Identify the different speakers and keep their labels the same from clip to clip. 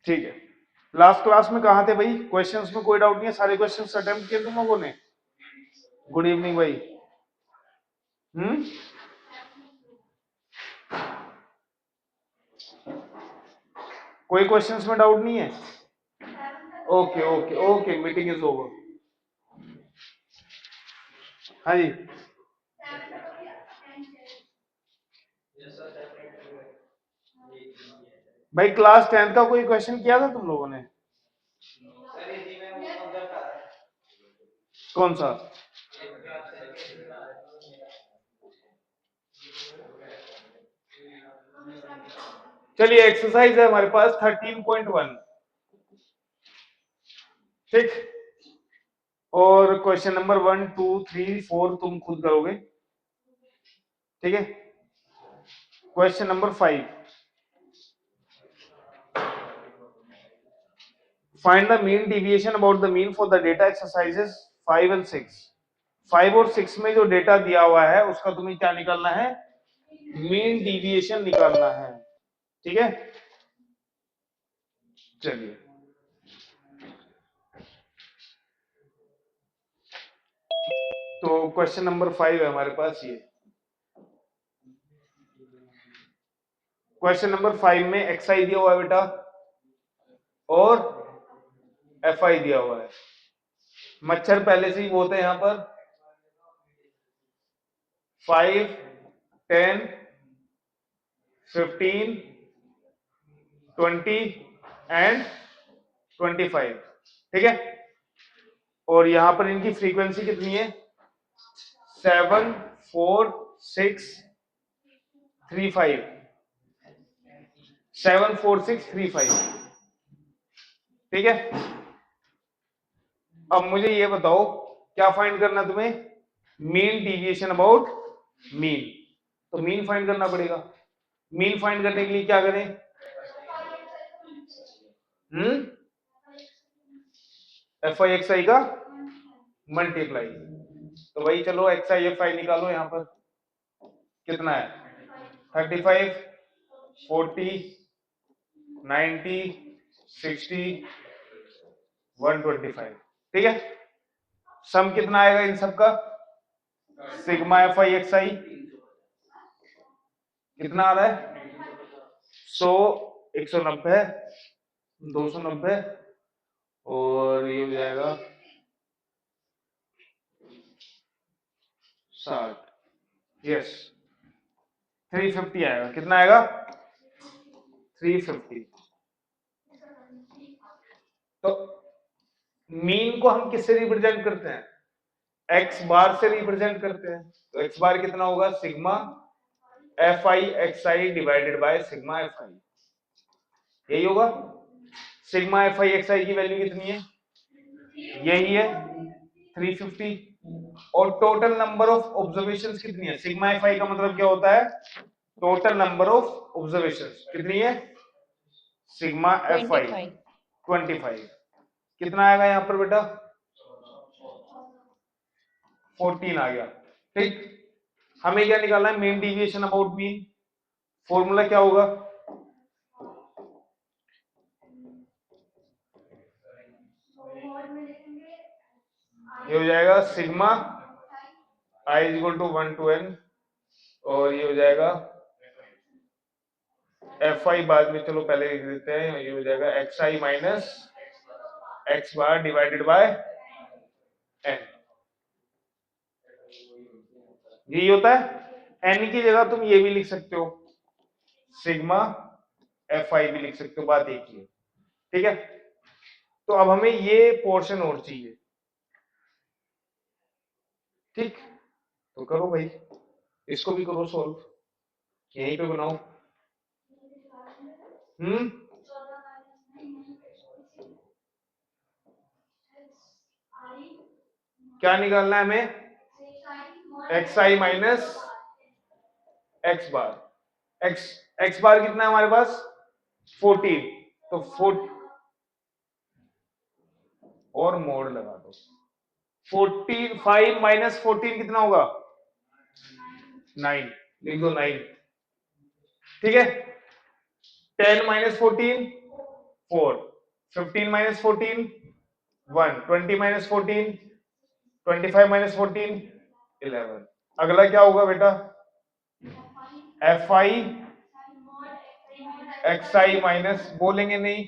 Speaker 1: ठीक है, last class में कहाँ थे भाई? क्वेश्चंस में कोई डाउट नहीं है, सारे क्वेश्चंस अटेम्प्ट किए तुम लोगों ने? गुड इवनिंग भाई। कोई क्वेश्चंस में डाउट नहीं है? Okay okay okay, meeting is over. हाँ जी भाई, क्लास 10th का कोई क्वेश्चन किया था तुम लोगों ने? कौन सा? चलिए, एक्सरसाइज है हमारे पास 13.1, ठीक। और क्वेश्चन नंबर 1 2 3 4 तुम खुद करोगे, ठीक है। Question number 5, find the mean deviation about the mean for the data exercises 5 and 6। 5 और 6 में जो डेटा दिया हुआ है उसका तुम्हें क्या निकालना है? मीन डिविएशन निकालना है, ठीक है। चलिए, तो क्वेश्चन नंबर 5 है हमारे पास ये। क्वेश्चन नंबर 5 में एक्स आई दिया हुआ है बेटा और एफ आई दिया हुआ है। मच्छर पहले से ही बहुत है यहां पर। 5 10 15 20 एंड 25, ठीक है। और यहां पर इनकी फ्रीक्वेंसी कितनी है? 7 4 6 3 5, 7 4 6 3 5, ठीक है। अब मुझे ये बताओ, क्या फाइंड करना तुम्हें? Mean deviation about mean. तो मीन फाइंड करना पड़ेगा। मीन फाइंड करने के लिए क्या करें? एफ आई एक्स आई का मल्टीप्लाई। तो भाई चलो एक्स आई एफ आई निकालो। यहां पर कितना है? 35 40 90 60 125, ठीक है। सम कितना आएगा इन सब का? सिग्मा एफ आई एक्स आई कितना आ रहा है? 100 190 290 और ये हो जाएगा 60, यस 350 आएगा। कितना आएगा? 350। तो मीन को हम किससे रिप्रेजेंट करते हैं? एक्स बार से रिप्रेजेंट करते हैं। तो एक्स बार कितना होगा? Sigma f i x I divided by sigma f आई, यही होगा। सिग्मा एफ आई एक्स आई की वैल्यू कितनी है? यही है 350। और टोटल नंबर ऑफ ऑब्जर्वेशंस कितनी है? सिग्मा एफ आई का मतलब क्या होता है? टोटल नंबर ऑफ ऑब्जर्वेशंस कितनी है? सिग्मा एफ आई 25। कितना आएगा यहां पर बेटा? 14 आ गया, ठीक। हमें क्या निकालना है? Mean deviation about mean. Formula क्या होगा? ये हो जाएगा sigma i is equal to 1 to n, और ये हो जाएगा एफ आई बाद में, चलो पहले लिख देते हैं। ये हो जाएगा x i minus x bar divided by n. यही होता है। एन की जगह तुम ये भी लिख सकते हो, सिग्मा एफ आई भी लिख सकते हो, बात एक ही है, ठीक है। तो अब हमें ये पोर्शन और चाहिए, ठीक। तो करो भाई, इसको भी करो सॉल्व, यहीं पे बनाओ। क्या निकालना है हमें? X i minus x bar. X बार कितना है हमारे पास? 14। तो 4 और मोड लगा दो। 14 5 माइनस 14 कितना होगा? 9, लिख दो 9, ठीक है। 10 माइनस 14 4, 15 माइनस 14 1, 20 माइनस 14 25 माइनस 14 11। अगला क्या होगा बेटा? F i x i minus, बोलेंगे नहीं,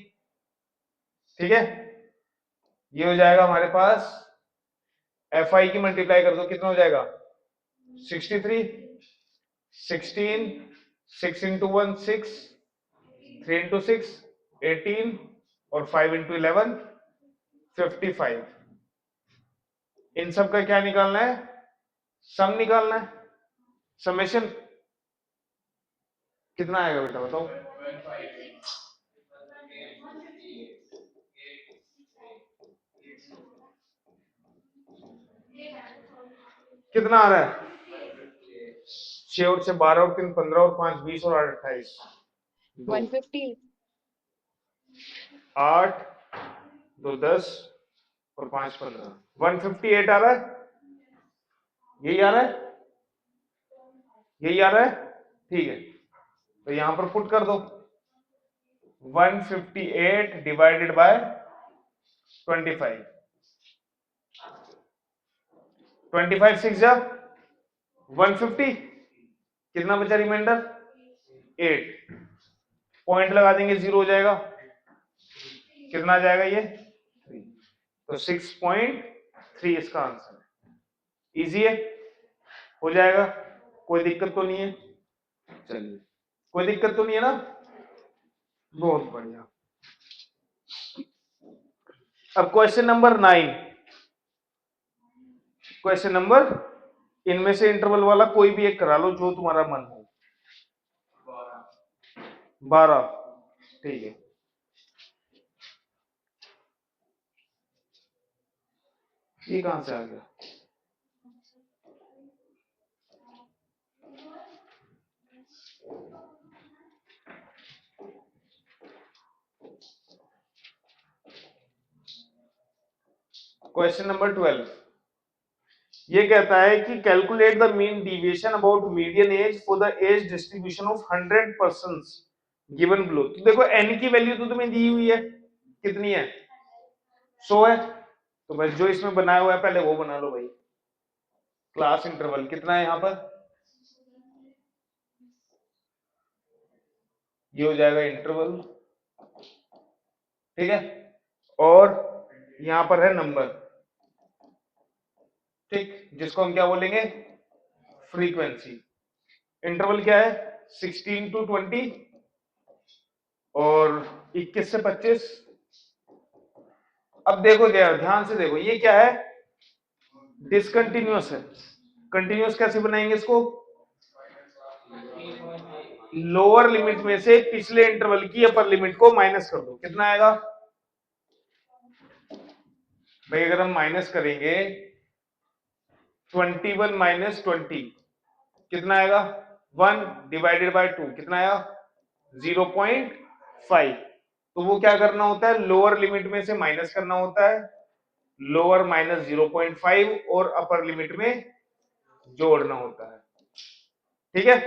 Speaker 1: ठीक है। ये हो जाएगा हमारे पास, एफ आई की मल्टीप्लाई कर दो, कितना हो जाएगा? 63, 16, 6 इंटू 1 6, 3 इंटू 6 18 और 5 इंटू 11 55। इन सब का क्या निकालना है? सम निकालना है। समेशन कितना आएगा बेटा बताओ? कितना आ रहा है? 6 और 6 12 और 3 15 और 5 20 और 8 28
Speaker 2: 150।
Speaker 1: 8 2 10 और 5 15 158 आ रहा है। यही आ रहा है, यही आ रहा है, ठीक है। तो यहां पर पुट कर दो 158 डिवाइडेड बाय 25, 25 6 जा 150, कितना बचा रिमाइंडर? 8। पॉइंट लगा देंगे, 0 हो जाएगा। कितना आ जाएगा ये? 3। तो 6.3 इसका आंसर है। इजी है, हो जाएगा, कोई दिक्कत तो नहीं है। चलिए, कोई दिक्कत तो नहीं है ना? बहुत बढ़िया। अब क्वेश्चन नंबर 9। क्वेश्चन नंबर, इनमें से इंटरवल वाला कोई भी एक करा लो जो तुम्हारा मन हो। 12, ठीक है। ये कहां से आ गया? क्वेश्चन नंबर 12 ये कहता है कि calculate the mean deviation about median as for the age distribution of 100 persons given below. तो देखो n की वैल्यू तो तुम्हें दी हुई है, कितनी है? 100 है। तो बस जो इसमें बनाया हुआ है पहले वो बना लो भाई। क्लास इंटरवल कितना है यहां पर? ये हो जाएगा इंटरवल, ठीक है। और यहां पर है नंबर, ठीक, जिसको हम क्या बोलेंगे? फ्रीक्वेंसी। इंटरवल क्या है? 16 टू 20 और 21 से 25। अब देखो ध्यान से देखो, ये क्या है? डिसकंटिन्यूअस है। कंटिन्यूअस कैसे बनाएंगे इसको? लोअर लिमिट में से पिछले इंटरवल की अपर लिमिट को माइनस कर दो, कितना आएगा भाई? अगर हम माइनस करेंगे 21 माइनस 20 कितना आएगा? 1 डिवाइडेड बाय 2 कितना आया? 0.5। तो वो क्या करना होता है? लोअर लिमिट में से माइनस करना होता है, लोअर माइनस 0.5 और अपर लिमिट में जोड़ना होता है, ठीक है।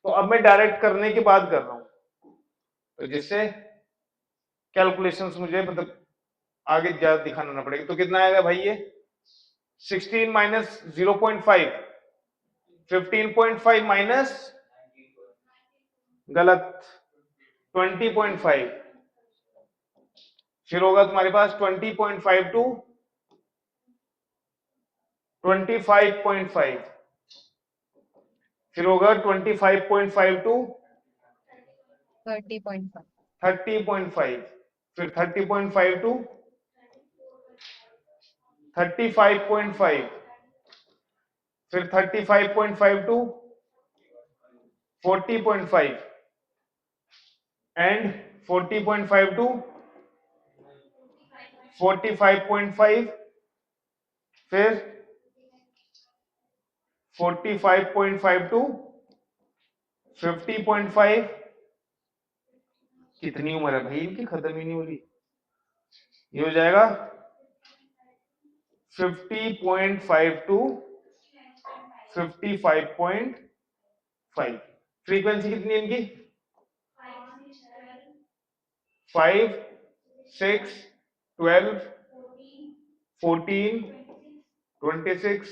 Speaker 1: तो अब मैं डायरेक्ट करने की बात कर रहा हूं, तो जिससे कैलकुलेशंस मुझे मतलब आगे ज्यादा दिखाना ना पड़ेगा। तो कितना आएगा भाई ये? 16 माइनस 0.5 15.5 माइनस, गलत, 20.5। फिर होगा तुम्हारे पास 20.5 टू 25.5, फिर होगा 25.5 टू
Speaker 2: 30.5।
Speaker 1: 30.5, फिर 30.5 टू 35.5, फिर 35.5 टू 40.5 एंड 40.5 टू 45.5, फिर 45.5 टू 50.5। कितनी उम्र है भाई इनकी, खत्म ही नहीं हो रही। ये हो जाएगा 50.5 टू 55.5। फ्रीक्वेंसी कितनी है इनकी? 5 6 12 14 26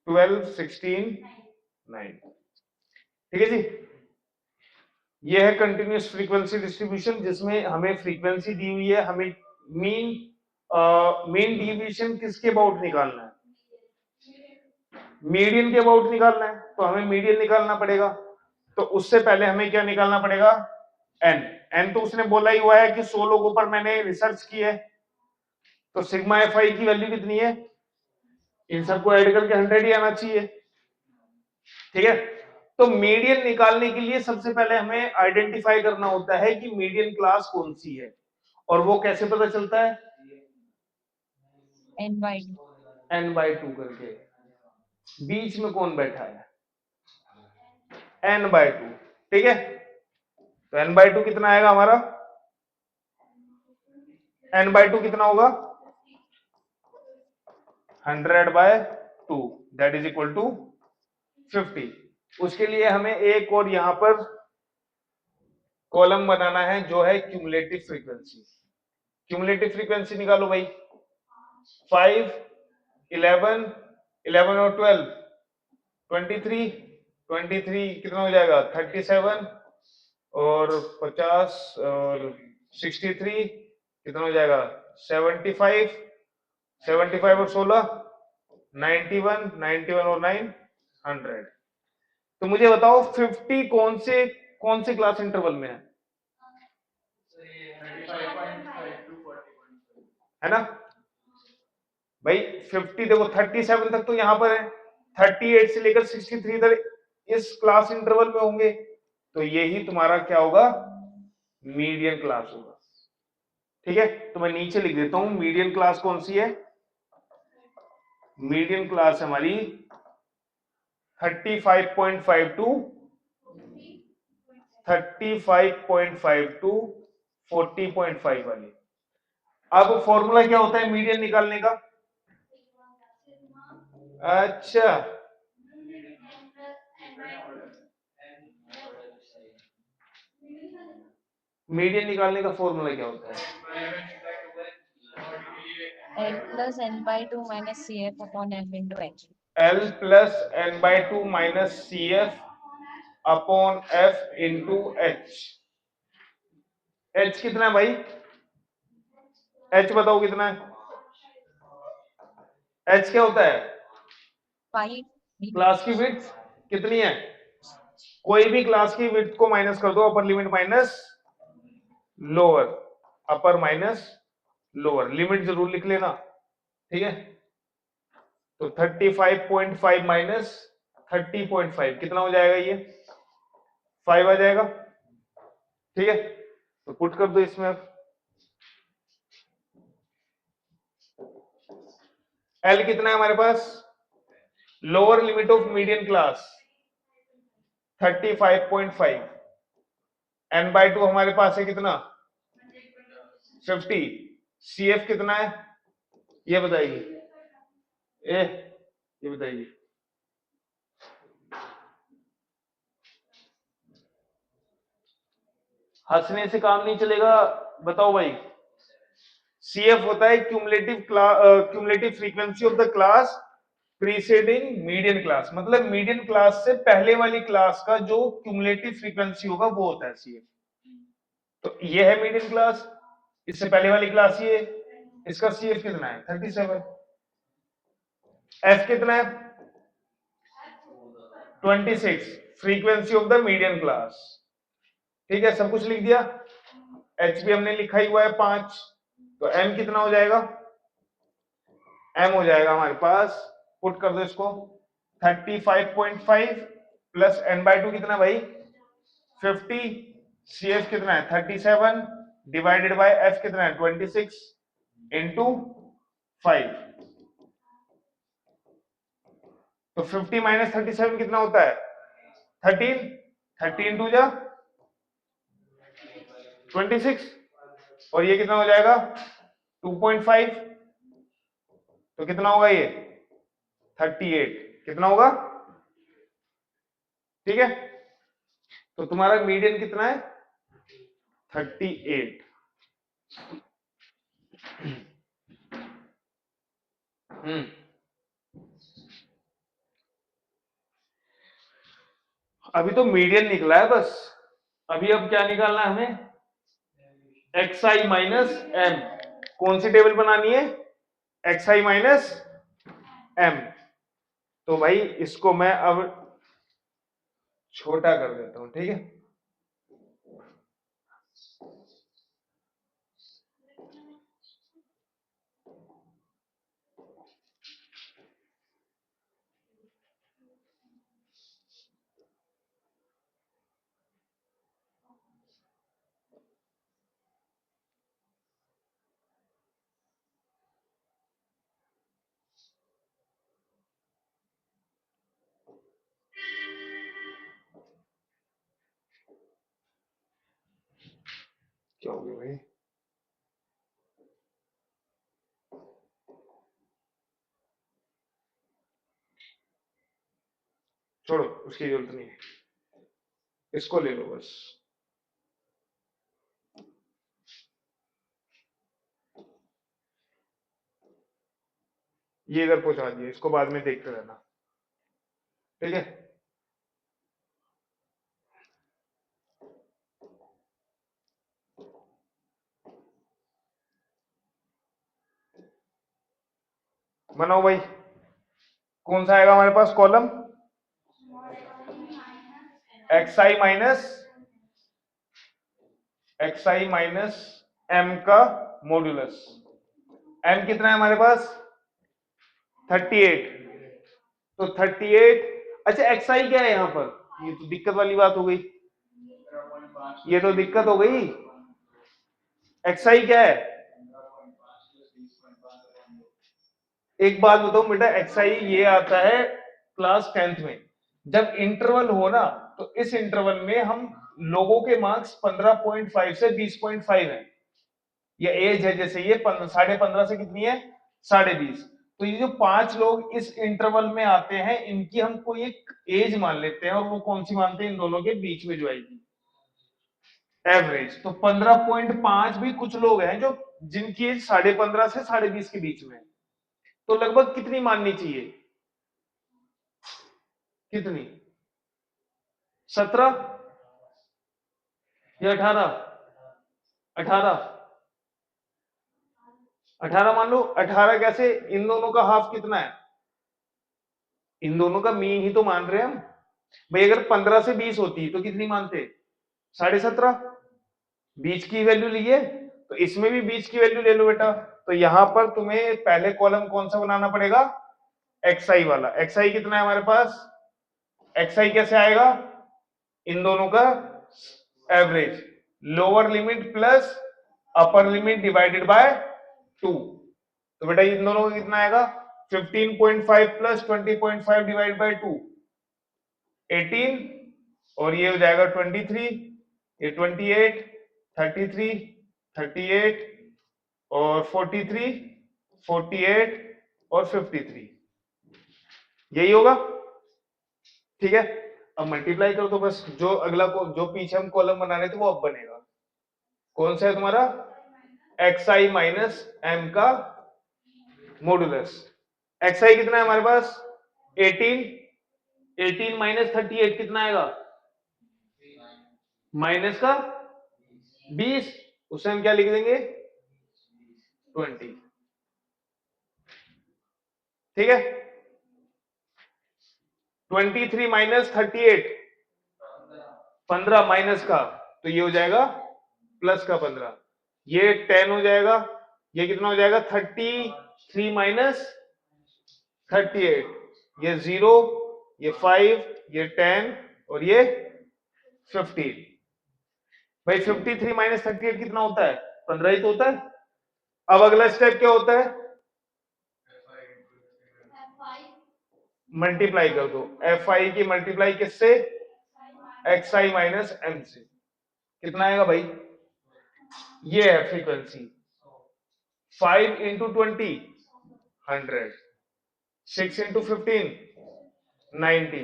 Speaker 1: 12 16 9। ठीक है जी, ये है कंटिन्यूअस फ्रीक्वेंसी डिस्ट्रीब्यूशन जिसमें हमें फ्रीक्वेंसी दी हुई है, हमें मीन मीन डिवीजन किसके अबाउट निकालना है, मीडियन के अबाउट निकालना है, तो हमें मीडियन निकालना पड़ेगा। तो उससे पहले हमें क्या निकालना पड़ेगा, एन। एन तो उसने बोला ही हुआ है कि 100 लोगों पर मैंने रिसर्च की है, तो सिग्मा एफ आई की वैल्यू कितनी है, इन सबको ऐड करके 100 ही आना चाहिए। ठीक है, तो मीडियन निकालने के लिए सबसे पहले हमें आइडेंटिफाई करना होता है कि मीडियन क्लास कौन सी है, और वो कैसे पता चलता है,
Speaker 2: N/2.
Speaker 1: n/2 करके, बीच में कौन बैठा है, n/2। ठीक है, तो n/2 कितना आएगा हमारा, n/2 कितना होगा, 100/2, दैट इज इक्वल टू 50। उसके लिए हमें एक और यहां पर कॉलम बनाना है जो है क्यूमुलेटिव फ्रीक्वेंसी। क्यूमुलेटिव फ्रीक्वेंसी निकालो भाई, 5 11 11 और 12 23 23 कितना हो जाएगा 37 और 50 और 63 कितना हो जाएगा 75 75 और 16 91 91 और 9 100। तो मुझे बताओ 50 कौन से क्लास इंटरवल में है ना भाई। 50 देखो 37 तक तो यहां पर है, 38 से लेकर 63 तक इस क्लास इंटरवल में होंगे, तो यही तुम्हारा क्या होगा, मीडियन क्लास होगा। ठीक है, तो मैं नीचे लिख देता हूं मीडियन क्लास कौन सी है, मीडियन क्लास हमारी 35.5 टू 35.5 टू 40.5 वाली। अब फॉर्मूला क्या होता है मीडियन निकालने का, अच्छा मीडियन निकालने का फॉर्मूला क्या होता है,
Speaker 2: L plus N/2 minus CF upon F into H.
Speaker 1: L plus n/2 minus c f upon f into h. H कितना है भाई, एच बताओ कितना है, एच क्या होता है,
Speaker 2: 5.
Speaker 1: क्लास की विड्थ कितनी है, कोई भी क्लास की विड्थ को माइनस कर दो, अपर लिमिट माइनस लोअर, अपर माइनस लोअर, लिमिट जरूर लिख लेना। ठीक है, तो 35.5 माइनस 30.5 कितना हो जाएगा, ये 5 आ जाएगा। ठीक है, तो पुट कर दो इसमें अब, एल कितना है हमारे पास, lower limit of median class 35.5, n/2 हमारे पास है कितना 50, CF कितना है ये बताइए, ये बताइए, हंसने से काम नहीं चलेगा, बताओ भाई। CF होता है cumulative frequency of the class preceding median class, मतलब मीडियन क्लास से पहले वाली क्लास का जो क्यूमुलेटिव फ्रीक्वेंसी होगा वो होता है CF। तो ये है मीडियन क्लास, इससे पहले वाली क्लास ये, इसका CF कितना है 37, F कितना है 26, frequency of the median class. ठीक है, सब कुछ लिख दिया, H भी हमने लिखा ही हुआ है 5, तो M कितना हो जाएगा, M हो जाएगा हमारे पास, पुट कर दो इसको 35.5 प्लस n/2 कितना भाई 50, CF कितना है 37 डिवाइडेड बाय F कितना है 26 इंटू 5, तो 50 माइनस 37 कितना होता है 13, 13 टू जा 26, और ये कितना हो जाएगा 2.5, तो कितना होगा ये 38, कितना होगा। ठीक है, तो तुम्हारा मीडियन कितना है 38। अभी तो मीडियन निकला है बस, अभी अब क्या निकालना है हमें, एक्स आई माइनस एम। कौन सी टेबल बनानी है, एक्स आई माइनस एम। तो भाई इसको मैं अब छोटा कर देता हूं, ठीक है। क्या हो गया भाई, छोड़ो, उसकी जरूरत नहीं है, इसको ले लो बस। ये इधर पहुंचा दिए, इसको बाद में देखते रहना, ठीक है। बनाओ भाई, कौन सा आएगा हमारे पास column, x i minus M का मॉड्यूलस। एम कितना है हमारे पास, 38। तो 38, अच्छा एक्स आई क्या है यहाँ पर, ये तो दिक्कत वाली बात हो गई, ये तो दिक्कत हो गई। एक्स आई क्या है, एक बात बताओ बेटा, एक्स आई ये आता है क्लास 10th में, जब इंटरवल हो ना, तो इस इंटरवल में हम लोगों के मार्क्स 15.5 से 20.5 है, या एज है, जैसे ये 15.5 से कितनी है, 20.5। तो ये जो 5 लोग इस इंटरवल में आते हैं, इनकी हम कोई एक एज मान लेते हैं, और वो कौन सी मानते हैं, इन दोनों के बीच में जो आएगी, एवरेज। तो 15.5 भी कुछ लोग हैं जो जिनकी एज 15.5 से 20.5 के बीच में है। तो लगभग कितनी माननी चाहिए, कितनी, 17 या 18, 18, 18 मान लो। 18 कैसे, इन दोनों का हाफ कितना है, इन दोनों का मीन ही तो मान रहे हैं हम भाई। अगर 15 से 20 होती तो कितनी मानते, 17.5। बीच की वैल्यू लिए, तो इसमें भी बीच की वैल्यू ले लो बेटा। तो यहां पर तुम्हें पहले कॉलम कौन सा बनाना पड़ेगा, एक्स आई वाला। एक्स आई कितना है हमारे पास, एक्स आई कैसे आएगा, इन दोनों का average, lower limit plus upper limit divided by 2। तो बेटा इन दोनों का कितना आएगा, 15.5 प्लस 20.5 डिवाइड बाय 2, 18, और ये हो जाएगा 23, ये 28, 33, 38 और 43, 48 और 53, यही होगा, ठीक है। अब मल्टीप्लाई कर दो बस, जो अगला को जो पीछे हम कॉलम बना रहे थे वो अब बनेगा। कौन सा है तुम्हारा, एक्स आई माइनस एम का मॉडुलस। एक्स आई कितना है हमारे पास, 18, 18 माइनस 38 कितना आएगा, माइनस का 20, उसे हम क्या लिख देंगे, 20, ठीक है। 23 माइनस 38, 15 माइनस का, तो ये हो जाएगा प्लस का 15, ये 10 हो जाएगा, ये कितना हो जाएगा, 33 माइनस 38, ये 0, ये 5, ये 10 और ये 15। भाई 53 माइनस 38 कितना होता है, 15 ही तो होता है। अब अगला स्टेप क्या होता है, मल्टीप्लाई कर दो, एफ आई की मल्टीप्लाई किससे, एक्स आई माइनस एम से। कितना आएगा भाई, ये है frequency, 5 into 20 100, 6 into 15 90,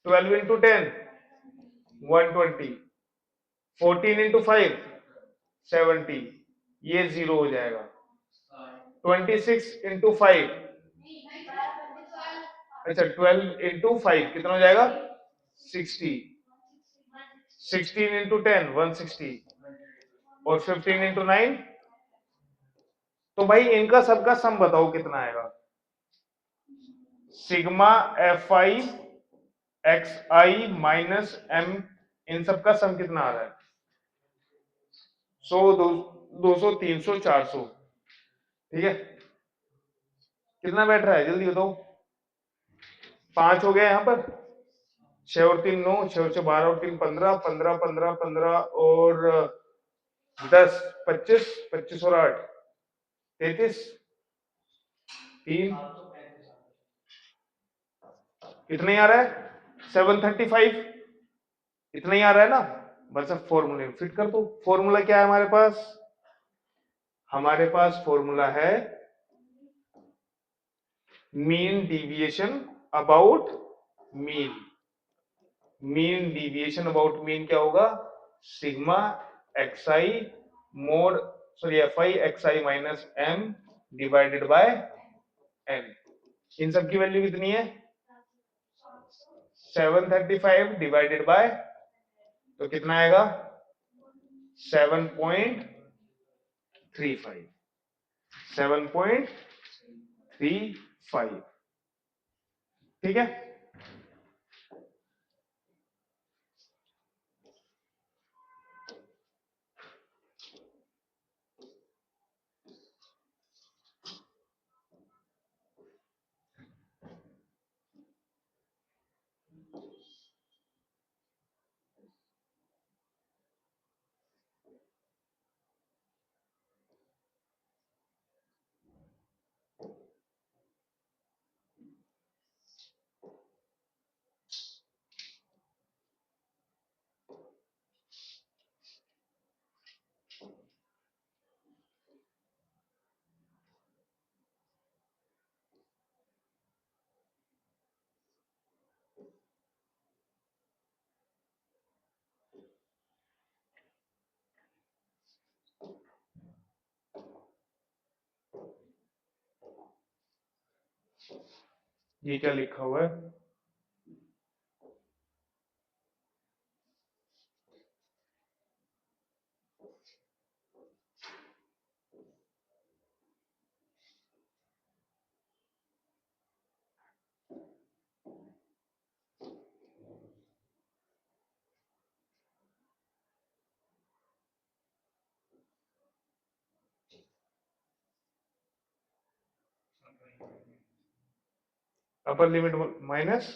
Speaker 1: 12 into 10 120, 14 into 5 70, ये 0 हो जाएगा। 26 इंटू 5, अच्छा 12 इंटू 5 कितना हो जाएगा 60, 16 इंटू 10 160, और 15 इंटू 9, तो भाई इनका सबका सम बताओ कितना आएगा। Sigma f i x i minus m, इन सबका सम कितना आ रहा है 100 200 300 400, ठीक है। कितना बैठ रहा है जल्दी बताओ। 5 हो गया यहाँ पर, 6 और 3 9, 6 और 6 12 और 3 15, 15 15 15 और 10 25, 25 और 8 33, 3 इतना ही आ रहा है 735, इतना ही आ रहा है ना। बस अब फॉर्मूले में फिट कर दो। फॉर्मूला क्या है हमारे पास, हमारे पास फॉर्मूला है mean deviation about mean. Mean deviation about mean क्या होगा, sigma xi mode sorry fi xi minus m divided by n। इन सब की वैल्यू कितनी है 735 डिवाइडेड बाय, तो कितना आएगा 7.35, 7.35, ठीक है। ये क्या लिखा हुआ है, अपर लिमिट माइनस,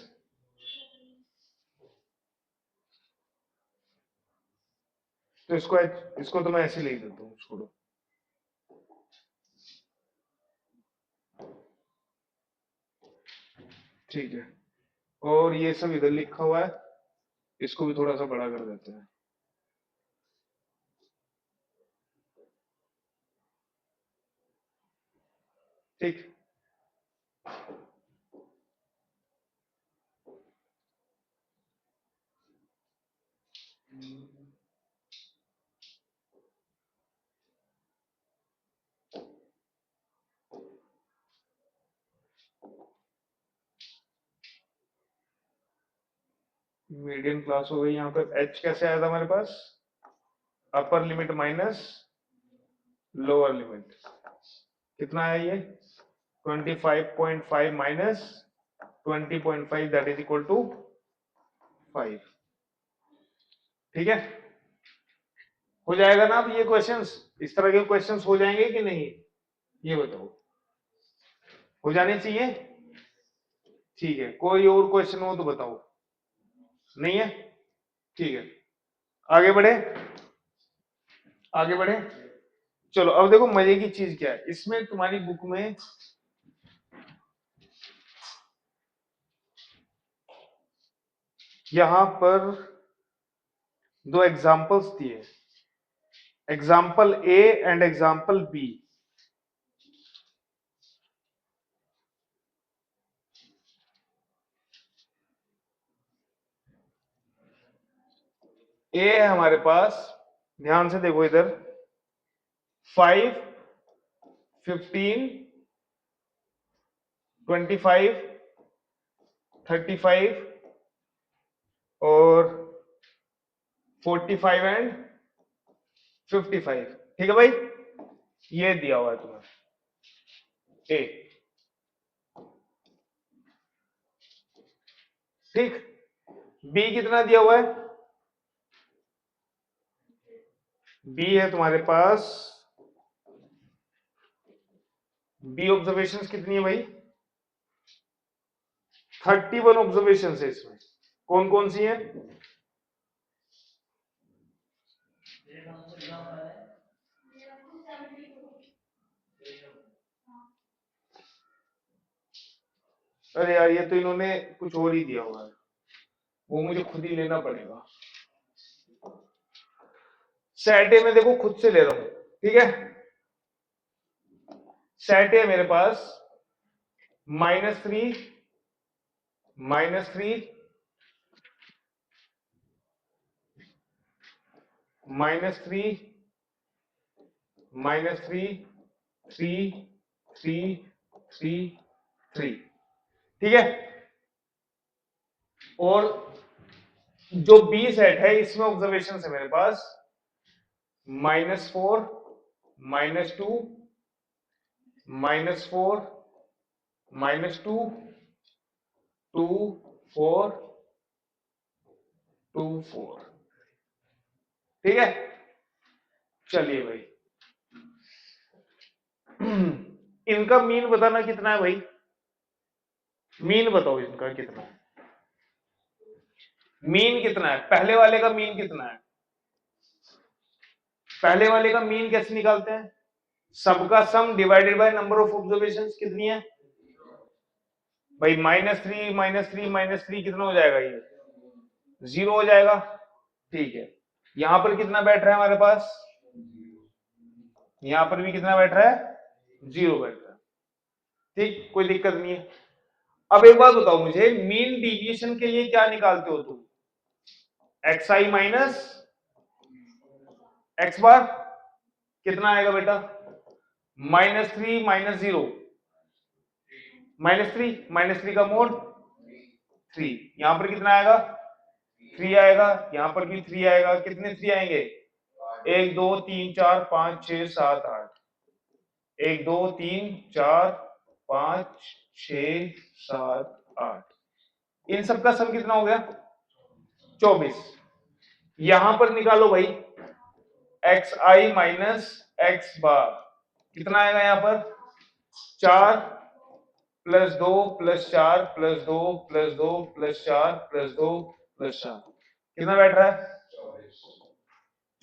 Speaker 1: तो इसको तो मैं ऐसे लिख देता हूँ, छोड़ो। ठीक है, और ये सब इधर लिखा हुआ है, इसको भी थोड़ा सा बड़ा कर देते हैं। ठीक, मीडियम क्लास हो गई। यहाँ पर h कैसे आया था हमारे पास, upper limit minus lower limit, कितना है ये 25.5 minus 20.5 that is equal to 5, ठीक है। हो जाएगा ना अब ये क्वेश्चंस, इस तरह के क्वेश्चंस हो जाएंगे कि नहीं, ये बताओ, हो जाने चाहिए। ठीक है, कोई और क्वेश्चन हो तो बताओ, नहीं है, ठीक है। आगे बढ़े, आगे बढ़े। चलो अब देखो मजे की चीज क्या है, इसमें तुम्हारी बुक में यहां पर दो एग्जांपल्स दिए, example a and example b. A है हमारे पास, ध्यान से देखो इधर, 5, 15, 25, 35 और 45 एंड 55। ठीक है भाई, ये दिया हुआ है तुम्हें ए। ठीक, बी कितना दिया हुआ है? बी है तुम्हारे पास, बी ऑब्जर्वेशंस कितनी है भाई? 31 ऑब्जर्वेशन है इसमें। कौन कौन सी है? अरे यार, ये तो इन्होंने कुछ और ही दिया हुआ है, वो मुझे खुद ही लेना पड़ेगा। सेट ए में देखो खुद से ले रहा हूं, ठीक है। सेट ए मेरे पास -3, -3, -3, -3, 3, 3, 3, 3। ठीक है, और जो बी सेट है इसमें ऑब्जर्वेशन है मेरे पास -4, -2, -4, -2, 2, 4, 2, 4। ठीक है, चलिए भाई, इनका मीन बताना कितना है भाई? मीन बताओ इनका कितना है? मीन कितना है? पहले वाले का मीन कितना है? पहले वाले का मीन कैसे निकालते हैं? सबका सम divided by number of observations कितनी है भाई? -3, -3, -3 कितना हो जाएगा? ये 0 हो जाएगा। ठीक है, यहां पर कितना बैठ रहा है हमारे पास? यहां पर भी कितना बैठ रहा है? 0 बैठ रहा है। ठीक, कोई दिक्कत नहीं है। अब एक बात बताओ मुझे, मीन डिविएशन के लिए क्या निकालते हो तुम? xi माइनस x बार कितना आएगा बेटा? -3 -0, -3 का मोड 3। यहां पर कितना आएगा? 3 आएगा। यहां पर भी 3 आएगा। कितने 3 आएंगे? 1 2 3 4 5 6 7 8। 1 2 3 4 5 6 7 8। इन सबका सम कितना हो गया? 24। यहां पर निकालो भाई xi माइनस x बार कितना आएगा? यहां पर 4 + 2 + 4 + 2 + 2 + 4 + 2 + 4 कितना बैठ रहा है?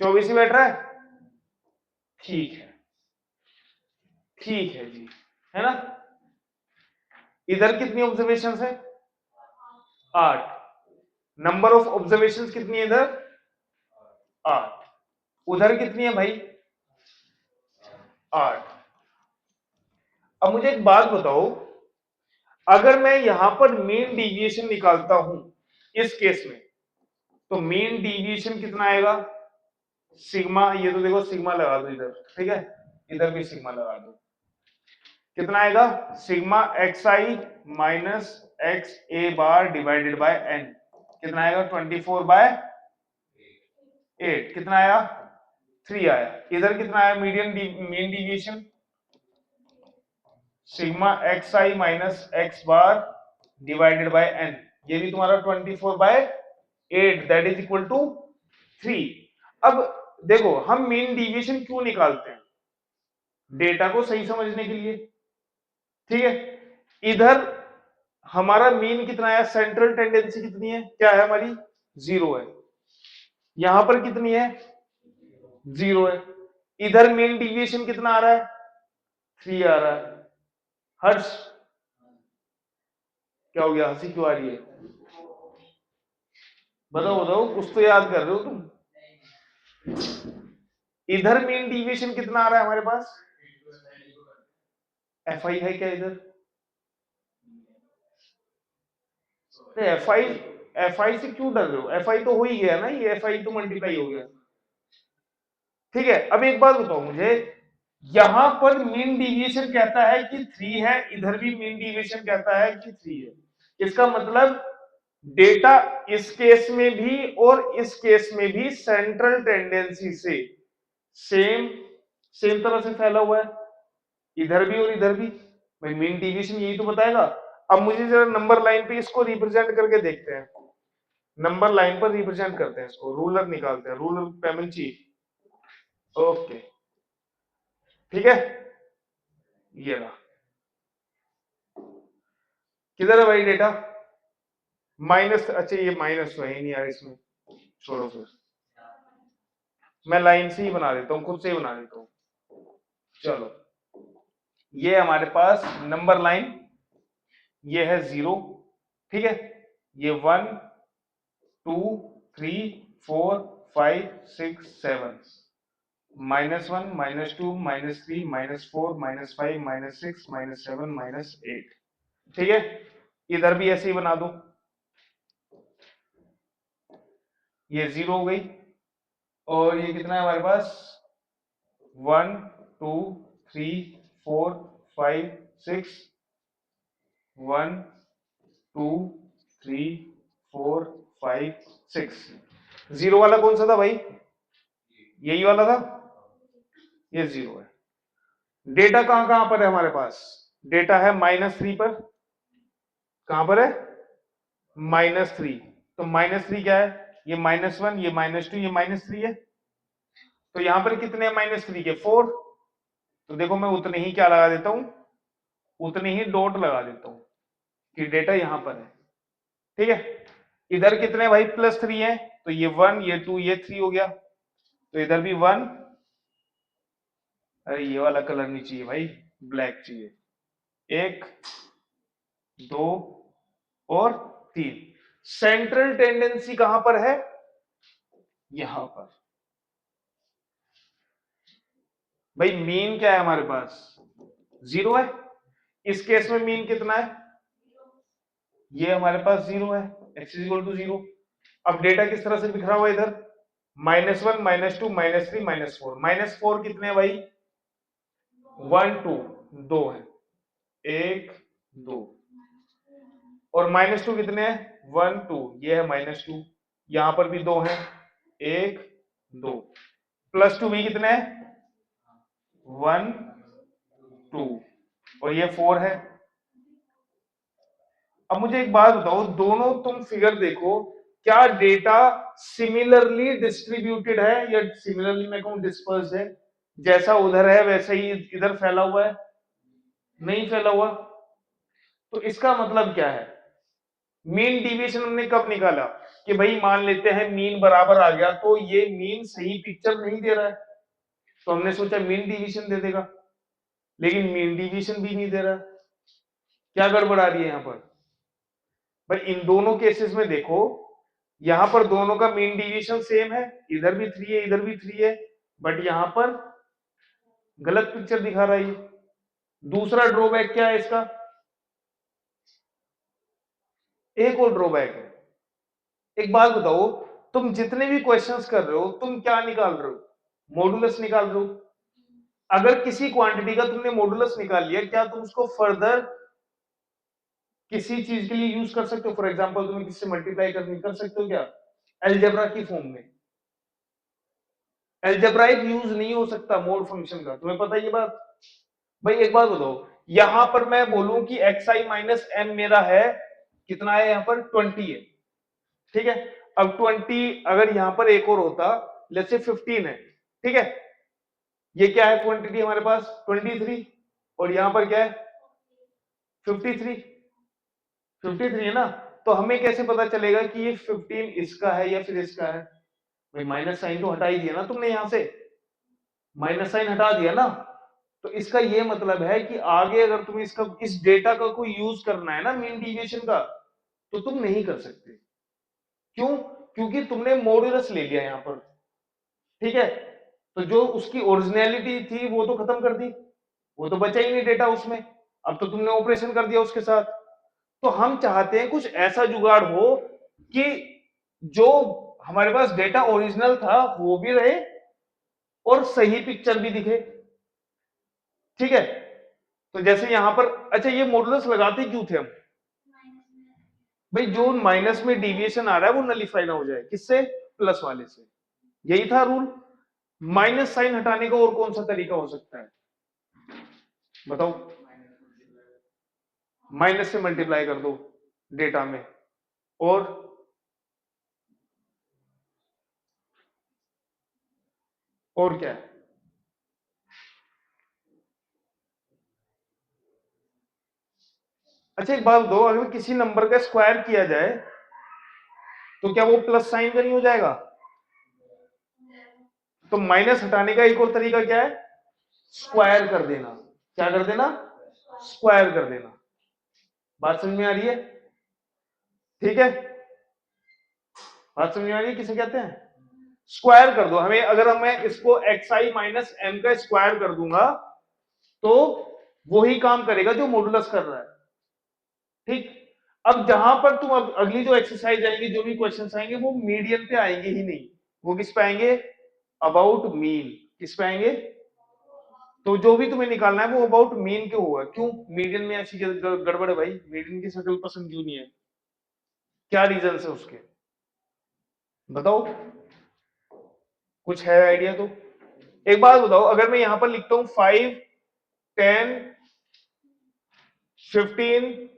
Speaker 1: 24 ही बैठ रहा है। ठीक है, ठीक है जी, है ना। इधर कितनी ऑब्जर्वेशंस है? 8। नंबर ऑफ ऑब्जर्वेशंस कितनी है इधर? 8। उधर कितनी है भाई? 8। अब मुझे एक बात बताओ, अगर मैं यहां पर मीन डिविएशन निकालता हूं इस केस में, तो मीन डिविएशन कितना आएगा? सिग्मा, ये तो देखो सिग्मा लगा दो इधर, ठीक है, इधर भी सिग्मा लगा दो। कितना आएगा? सिग्मा xi माइनस एक्स ए बार डिवाइडेड बाय n कितना आएगा? 24/8। कितना आया? 3 आया। इधर कितना आया? Mean deviation sigma xi minus x bar divided bye n, ये भी तुम्हारा 24/8 दैट इज इक्वल टू 3। अब देखो, हम मीन डिविएशन क्यों निकालते हैं? डेटा को सही समझने के लिए, ठीक है। इधर हमारा मीन कितना है? सेंट्रल टेंडेंसी कितनी है? क्या है हमारी? 0 है। यहां पर कितनी है? 0 है। इधर मीन डिविएशन कितना आ रहा है? 3 आ रहा है। हर्ष, क्या हो गया? हंसी क्यों आ रही है? बताओ बताओ, कुछ तो याद कर रहे हो तुम। इधर मीन डिविएशन कितना आ रहा है हमारे पास? fi है क्या इधर? fi से क्यों डर रहे हो? fi तो हो ही गया ना, ये fi तो मल्टीप्लाई हो गया। ठीक है, अब एक बात बताओ मुझे, यहां पर मीन डिविएशन कहता है कि 3 है, इधर भी मीन डिविएशन कहता है कि 3 है। इसका मतलब डेटा इस केस में भी और इस केस में भी सेंट्रल टेंडेंसी से सेम सेम तरह से फैला हुआ है, इधर भी और इधर भी। भाई मीन डिविएशन यही तो बताएगा। अब मुझे जरा नंबर लाइन पे इसको रिप्रेजेंट करके देखते हैं, नंबर लाइन पर रिप्रेजेंट करते हैं इसको, रूलर निकालते हैं, रूलर पेमेंची। ओके ठीक है, ये रहा। किधर है भाई डेटा? माइनस, अच्छा ये माइनस तो है ही नहीं यार इसमें, छोड़ो फिर, मैं लाइन से ही बना देता हूँ, खुद से ही बना देता हूँ। चलो ये हमारे पास नंबर लाइन, ये है 0, ठीक है, ये 1 2 3 4 5 6 7, -1 -2 -3 -4 -5 -6 -7 -8, ठीक है। इधर भी ऐसे ही बना दो, ये 0 हो गई, और ये कितना है हमारे पास 1 2 3 4 5 6, 1 2 3 4 5 6, 0 वाला कौन सा था भाई? यही वाला था, ये 0 है। डेटा कहां कहां पर है हमारे पास? डेटा है -3 पर, कहां पर है? -3। तो -3 क्या है? ये -1, ये -2, ये -3 है। तो यहां पर कितने -3 के? 4। तो देखो मैं उतने ही क्या लगा देता हूं, उतने ही डॉट लगा देता हूं कि डेटा यहां पर है, ठीक है। इधर कितने भाई? +3 है, तो ये 1, ये 2, ये 3 हो गया। तो इधर भी 1, अरे ये वाला कलर नहीं चाहिए भाई, ब्लैक चाहिए। 1 2 और 3। सेंट्रल टेंडेंसी कहां पर है? यहां पर। भाई मीन क्या है हमारे पास? 0 है। इस केस में मीन कितना है? ये हमारे पास 0 है, x = 0। अब डेटा किस तरह से बिखरा हुआ है इधर? -1 -2 -3 -4। -4 कितने हैं भाई? 1 2 2 है, 1 2। और -2 कितने हैं? 1 2, ये है -2। यहां पर भी 2 है, 1 2। +2 भी कितने हैं? 1 2, और ये 4 है। अब मुझे एक बात बताओ, दोनों तुम फिगर देखो, क्या डेटा सिमिलरली डिस्ट्रीब्यूटेड है या सिमिलरली मैं कहूं डिस्पर्स्ड है? जैसा उधर है वैसा ही इधर फैला हुआ है? नहीं फैला हुआ। तो इसका मतलब क्या है? मीन डिविएशन हमने कब निकाला कि भाई मान लेते हैं मीन बराबर आ गया, तो ये मीन सही पिक्चर नहीं दे रहा है, तो हमने सोचा मीन डिवीजन दे देगा, लेकिन मीन डिवीजन भी नहीं दे रहा। क्या गड़बड़ आ रही है यहां पर? भाई इन दोनों केसेस में देखो, यहां पर दोनों का मीन डिवीजन सेम है, इधर भी 3 है, इधर भी 3 है, बट यहां पर गलत पिक्चर दिखा रहा है ये। दूसरा ड्रॉबैक क्या है इसका? एक और ड्रॉबैक है, एक बात बताओ, तुम जितने भी क्वेश्चंस कर रहे हो, तुम क्या निकाल रहे हो? मॉडुलस निकाल रहे हो। अगर किसी क्वांटिटी का तुमने मॉडुलस निकाल लिया, क्या तुम उसको फर्दर किसी चीज के लिए यूज कर सकते हो? फॉर एग्जांपल तुम्हें किससे मल्टीप्लाई कर सकते हो क्या? अलजेब्रा की फॉर्म में अलजेब्राइक यूज नहीं हो सकता मोड फंक्शन का, तुम्हें पता है ये बात? भाई एक बात बताओ, यहां पर मैं बोलूं कि xi माइनस m मेरा है, कितना है यहां पर? 20 है, ठीक है। अब 20 अगर यहां पर एक और होता, लेट्स से 15 है, ठीक है। ये क्या है क्वांटिटी हमारे पास? 23। और यहां पर क्या है? 53। 53 है ना। तो हमें कैसे पता चलेगा कि ये 15 इसका है या फिर इसका है? भाई माइनस साइन तो हटा ही दिया ना तुमने, यहां से माइनस साइन हटा दिया ना। तो इसका ये मतलब है कि आगे अगर तुम्हें इसका इस डेटा का कोई यूज करना है ना मीन डिविएशन का, तो तुम नहीं कर सकते। क्यों? क्योंकि तुमने मॉड्यूलस ले लिया यहां पर, ठीक है। तो जो उसकी ओरिजिनलिटी थी वो तो खत्म कर दी, वो तो बचा ही नहीं डेटा उसमें। अब तो तुमने ऑपरेशन कर दिया उसके साथ। तो हम चाहते हैं कुछ ऐसा जुगाड़ हो कि जो हमारे पास डेटा ओरिजिनल था वो भी रहे और सही पिक्चर भी दिखे। ठीक है, तो जैसे यहां पर, अच्छा ये मॉडुलस लगाते क्यों थे हम भाई? जो माइनस में डिविएशन आ रहा है वो नलिफाई ना हो जाए, किससे? प्लस वाले से, यही था रूल। माइनस साइन हटाने का और कौन सा तरीका हो सकता है बताओ? माइनस से मल्टीप्लाई कर दो डेटा में, और क्या है? अच्छा एक बात दो, अगर किसी नंबर का स्क्वायर किया जाए तो क्या वो प्लस साइन का नहीं हो जाएगा? तो माइनस हटाने का एक और तरीका क्या है? स्क्वायर कर देना। क्या कर देना? स्क्वायर कर देना। बात समझ में आ रही है? ठीक है, बात समझ में आ रही है? किसे कहते हैं? स्क्वायर कर दो हमें। अगर मैं इसको xi माइनस एम का स्क्वायर कर दूंगा तो वही काम करेगा जो मॉडुलस कर रहा है। ठीक, अब जहां पर तुम अब अगली जो एक्सरसाइज आएंगी, जो भी क्वेश्चंस आएंगे, वो मीडियन पे आएंगे ही नहीं, वो किस पे आएंगे? About mean. किस पे आएंगे? तो जो भी तुम्हें निकालना है वो अबाउट मीन क्यों होगा? क्यों मीडियन में ऐसी गड़बड़ है भाई? मीडियन की शक्ल पसंद क्यों नहीं है? क्या रीजन है उसके, बताओ? कुछ है आइडिया तो? एक बात बताओ, अगर मैं यहां पर लिखता हूं 5 10 15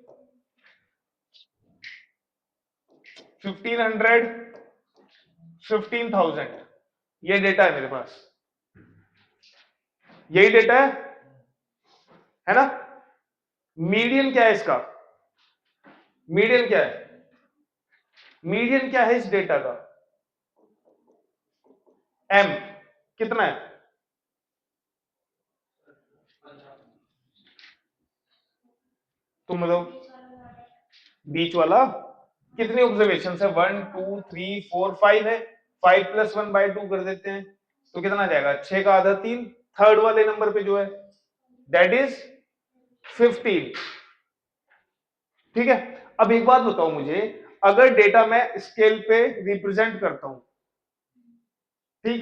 Speaker 1: 1500 15,000, ये डेटा है मेरे पास, यही डेटा है ना? मीडियन क्या है इसका? मीडियन क्या है? मीडियन क्या है इस डेटा का? एम कितना है? तो मतलब बीच वाला कितने ऑब्जर्वेशन है? 1 2 3 4 5 है। 5 प्लस 1 बाई 2 कर देते हैं तो कितना आ जाएगा? 6 का आधा 3। थर्ड वाले नंबर पे जो है दैट इज 15। ठीक है, अब एक बात बताओ मुझे, अगर डेटा मैं स्केल पे रिप्रेजेंट करता हूं, ठीक,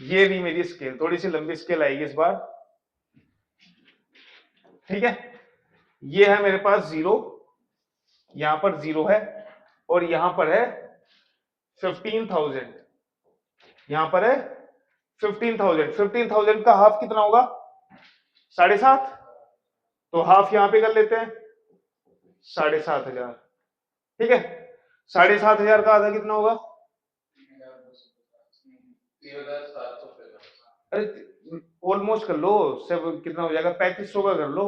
Speaker 1: ये भी मेरी स्केल, थोड़ी सी लंबी स्केल आएगी इस बार, ठीक है, ये है मेरे पास 0, यहां पर 0 है, और यहां पर है 15,000, यहां पर है 15,000। 15,000 का हाफ कितना होगा? 7.5। तो हाफ यहां पे कर लेते हैं, 7,500। ठीक है, 7,500 का आधा कितना होगा? अरे ऑलमोस्ट कर लो, सब कितना हो जाएगा? 3,500 का कर लो।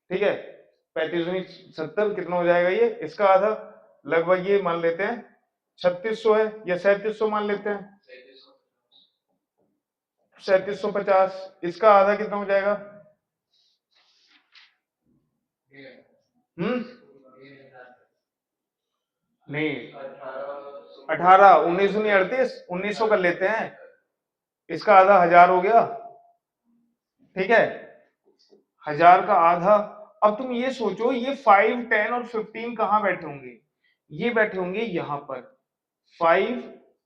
Speaker 1: ठीक है, 35 कितना हो जाएगा ये? इसका आधा लगभग ये मान लेते हैं 3,600 है, या 3,700 मान लेते हैं, 3,750। इसका आधा कितना हो जाएगा? हम्म, नहीं 18, 1938, 1900 कर लेते हैं, इसका आधा 1,000 हो गया। ठीक है, 1,000 का आधा। अब तुम ये सोचो, ये 5 10 और 15 कहां बैठे होंगे? ये बैठे होंगे यहां पर 5,